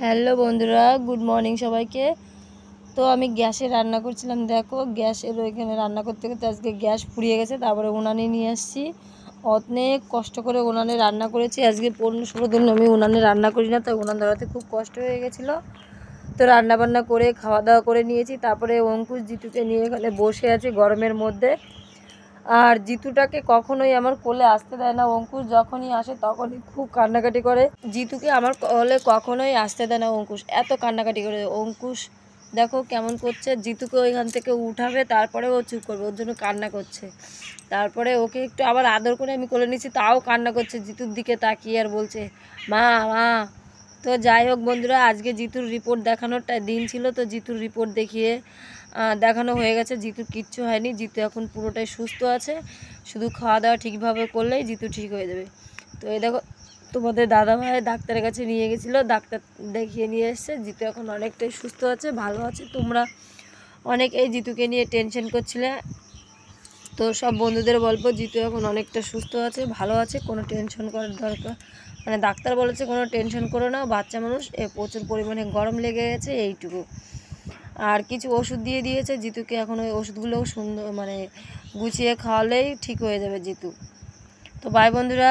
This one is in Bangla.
হ্যালো বন্ধুরা, গুড মর্নিং সবাইকে। তো আমি গ্যাসে রান্না করছিলাম। দেখো গ্যাসের ওইখানে রান্না করতে করতে আজকে গ্যাস ফুরিয়ে গেছে। তারপরে উনানে নিয়ে আসছি। অনেক কষ্ট করে উনানে রান্না করেছি। আজকে 15-16 দিন আমি উনানে রান্না করি না, তাই উনান ধরাতে খুব কষ্ট হয়ে গেছিলো। তো রান্না বান্না করে খাওয়া দাওয়া করে নিয়েছি। তারপরে অঙ্কুশ জিতুকে নিয়ে এখানে বসে আছে গরমের মধ্যে। আর জিতুটাকে কখনোই আমার কোলে আসতে দেয় না। অঙ্কুশ যখনই আসে তখনই খুব কান্নাকাটি করে। জিতুকে আমার কোলে কখনোই আসতে দেয় না অঙ্কুশ, এত কান্নাকাটি করে। অঙ্কুশ দেখো কেমন করছে, জিতুকে ওইখান থেকে উঠাবে তারপরে ও চুপ করবে, ওর জন্য কান্না করছে। তারপরে ওকে একটু আবার আদর করে আমি কোলে নিচ্ছি, তাও কান্না করছে জিতুর দিকে তাকিয়ে আর বলছে মা মা। তো যাই হোক বন্ধুরা, আজকে জিতুর রিপোর্ট দেখানোর দিন ছিল। তো জিতুর রিপোর্ট দেখানো হয়ে গেছে। জিতুর কিচ্ছু হয়নি, জিতু এখন পুরোটাই সুস্থ আছে। শুধু খাওয়া দাওয়া ঠিকভাবে করলেই জিতু ঠিক হয়ে যাবে। তো এই দেখো তোমাদের দাদাভাই ডাক্তারের কাছে নিয়ে গেছিলো, ডাক্তার দেখিয়ে নিয়ে এসছে। জিতু এখন অনেকটাই সুস্থ আছে, ভালো আছে। তোমরা অনেক এই জিতুকে নিয়ে টেনশন করছিলে, তো সব বন্ধুদের বলবো জিতু এখন অনেকটা সুস্থ আছে, ভালো আছে, কোনো টেনশন করার দরকার মানে ডাক্তার বলেছে কোনো টেনশন করো না, বাচ্চা মানুষ, প্রচুর পরিমাণে গরম লেগে গেছে এইটুকু। আর কিছু ওষুধ দিয়ে দিয়েছে জিতুকে, এখন ওই ওষুধগুলোও সুন্দর মানে গুছিয়ে খাওয়ালেই ঠিক হয়ে যাবে জিতু। তো বাই বন্ধুরা।